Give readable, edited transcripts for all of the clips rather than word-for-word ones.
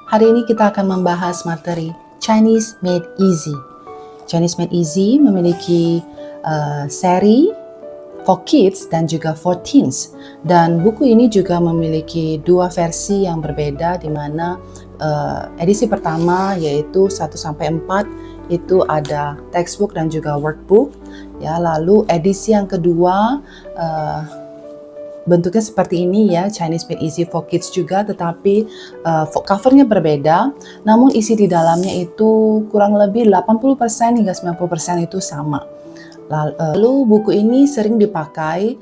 Hari ini kita akan membahas materi Chinese Made Easy. Chinese Made Easy memiliki seri for kids dan juga for teens. Dan buku ini juga memiliki dua versi yang berbeda, di mana edisi pertama yaitu 1-4 itu ada textbook dan juga workbook. Ya, lalu edisi yang kedua bentuknya seperti ini ya, Chinese Made Easy for Kids juga, tetapi covernya berbeda, namun isi di dalamnya itu kurang lebih 80% hingga 90% itu sama. Lalu buku ini sering dipakai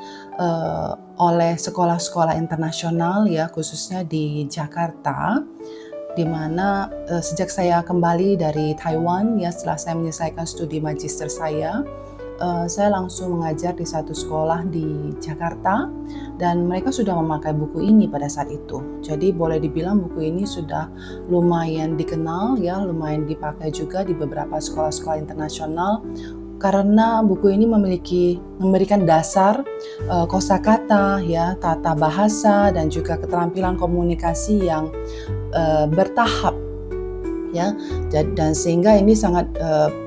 oleh sekolah-sekolah internasional ya, khususnya di Jakarta, di mana sejak saya kembali dari Taiwan ya, setelah saya menyelesaikan studi magister saya langsung mengajar di satu sekolah di Jakarta, dan mereka sudah memakai buku ini pada saat itu. Jadi boleh dibilang buku ini sudah lumayan dikenal ya, lumayan dipakai juga di beberapa sekolah-sekolah internasional, karena buku ini memberikan dasar kosakata ya, tata bahasa, dan juga keterampilan komunikasi yang bertahap ya, dan sehingga ini sangat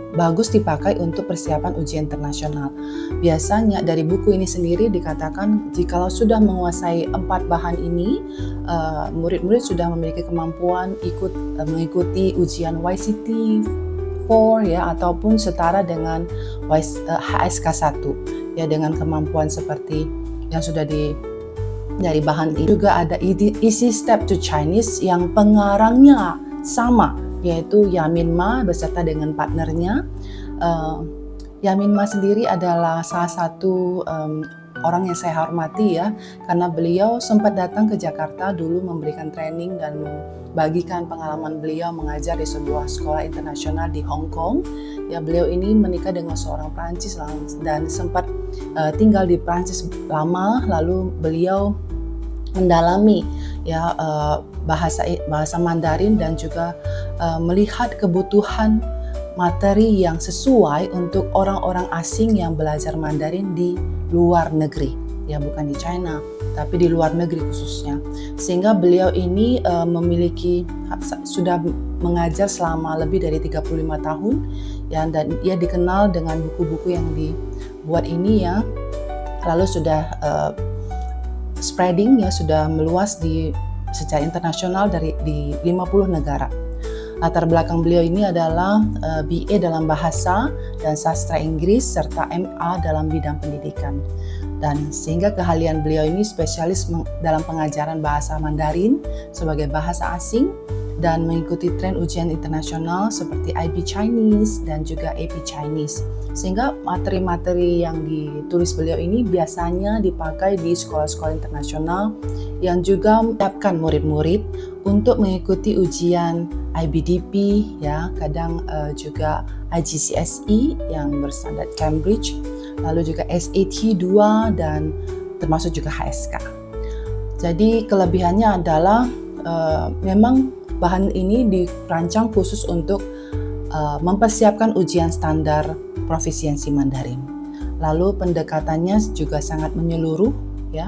bagus dipakai untuk persiapan ujian internasional. Biasanya dari buku ini sendiri dikatakan jikalau sudah menguasai 4 bahan ini, murid-murid sudah memiliki kemampuan mengikuti ujian YCT 4 ya, ataupun setara dengan HSK 1 ya, dengan kemampuan seperti yang sudah dari bahan ini. Juga ada Easy Step to Chinese yang pengarangnya sama, yaitu Yamin Ma beserta dengan partnernya. Yamin Ma sendiri adalah salah satu orang yang saya hormati ya, karena beliau sempat datang ke Jakarta dulu memberikan training dan membagikan pengalaman beliau mengajar di sebuah sekolah internasional di Hong Kong. Ya, beliau ini menikah dengan seorang Prancis dan sempat tinggal di Prancis lama, lalu beliau mendalami ya bahasa Mandarin dan juga melihat kebutuhan materi yang sesuai untuk orang-orang asing yang belajar Mandarin di luar negeri ya, bukan di China tapi di luar negeri khususnya. Sehingga beliau ini sudah mengajar selama lebih dari 35 tahun ya, dan ia dikenal dengan buku-buku yang dibuat ini ya, lalu sudah spreading ya, sudah meluas secara internasional di 50 negara. Latar belakang beliau ini adalah BA dalam bahasa dan sastra Inggris serta MA dalam bidang pendidikan. Dan sehingga keahlian beliau ini spesialis dalam pengajaran bahasa Mandarin sebagai bahasa asing dan mengikuti tren ujian internasional seperti IB Chinese dan juga AP Chinese. Sehingga materi-materi yang ditulis beliau ini biasanya dipakai di sekolah-sekolah internasional yang juga menyiapkan murid-murid untuk mengikuti ujian IBDP ya, kadang juga IGCSE yang berstandar Cambridge, lalu juga SAT 2 dan termasuk juga HSK. Jadi kelebihannya adalah memang bahan ini dirancang khusus untuk mempersiapkan ujian standar profisiensi Mandarin. Lalu pendekatannya juga sangat menyeluruh ya.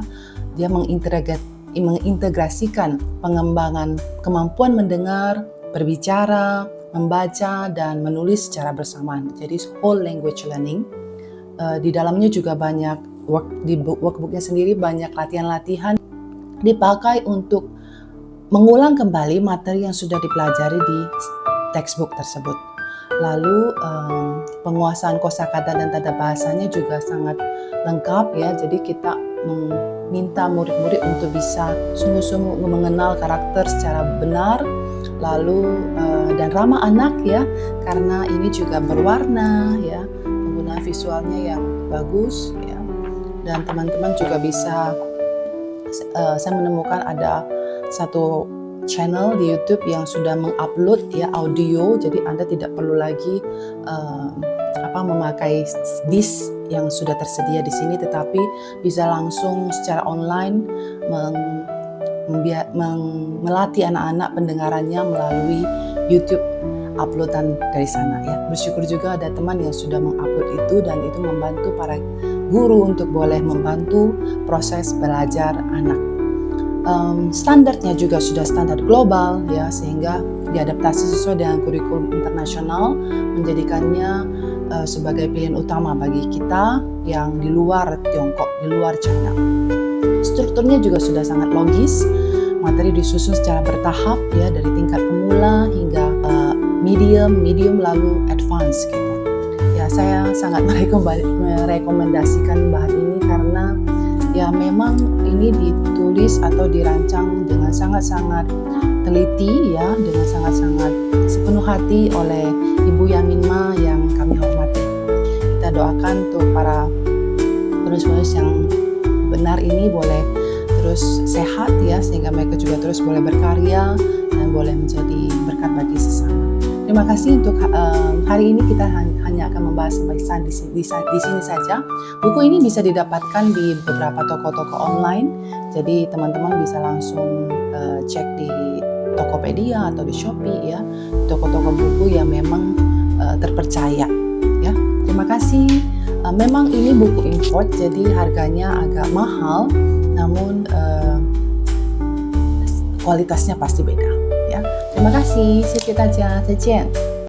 Dia mengintegrasikan pengembangan kemampuan mendengar, berbicara, membaca, dan menulis secara bersamaan. Jadi whole language learning. Di dalamnya juga banyak di workbooknya sendiri banyak latihan-latihan dipakai untuk mengulang kembali materi yang sudah dipelajari di textbook tersebut. Lalu penguasaan kosakata dan tata bahasanya juga sangat lengkap ya. Jadi kita meminta murid-murid untuk bisa sungguh-sungguh mengenal karakter secara benar, lalu dan ramah anak ya, karena ini juga berwarna ya, penggunaan visualnya yang bagus ya. Dan teman-teman juga bisa, saya menemukan ada satu channel di YouTube yang sudah mengupload ya audio, jadi Anda tidak perlu lagi memakai disk yang sudah tersedia di sini, tetapi bisa langsung secara online melatih anak-anak pendengarannya melalui YouTube uploadan dari sana ya. Bersyukur juga ada teman yang sudah mengupload itu, dan itu membantu para guru untuk boleh membantu proses belajar anak. Standarnya juga sudah standar global ya, sehingga diadaptasi sesuai dengan kurikulum internasional, menjadikannya sebagai pilihan utama bagi kita yang di luar Tiongkok, di luar China. Strukturnya juga sudah sangat logis, materi disusun secara bertahap ya, dari tingkat pemula hingga medium lalu advance gitu. Ya, saya sangat merekomendasikan bahan ini karena ya memang ini ditulis atau dirancang dengan sangat-sangat teliti ya, dengan sangat-sangat sepenuh hati oleh Ibu Yamin Ma yang kami hormati. Kita doakan untuk para penulis-penulis yang benar ini boleh terus sehat ya, sehingga mereka juga terus boleh berkarya dan boleh menjadi berkat bagi sesama. Terima kasih untuk hari ini kita hanya akan membahas sampai di sini saja. Buku ini bisa didapatkan di beberapa toko-toko online, jadi teman-teman bisa langsung cek di Tokopedia atau di Shopee ya, toko-toko buku yang memang terpercaya ya. Terima kasih. Memang ini buku import, jadi harganya agak mahal, namun kualitasnya pasti beda ya. Terima kasih, 谢谢大家，再见。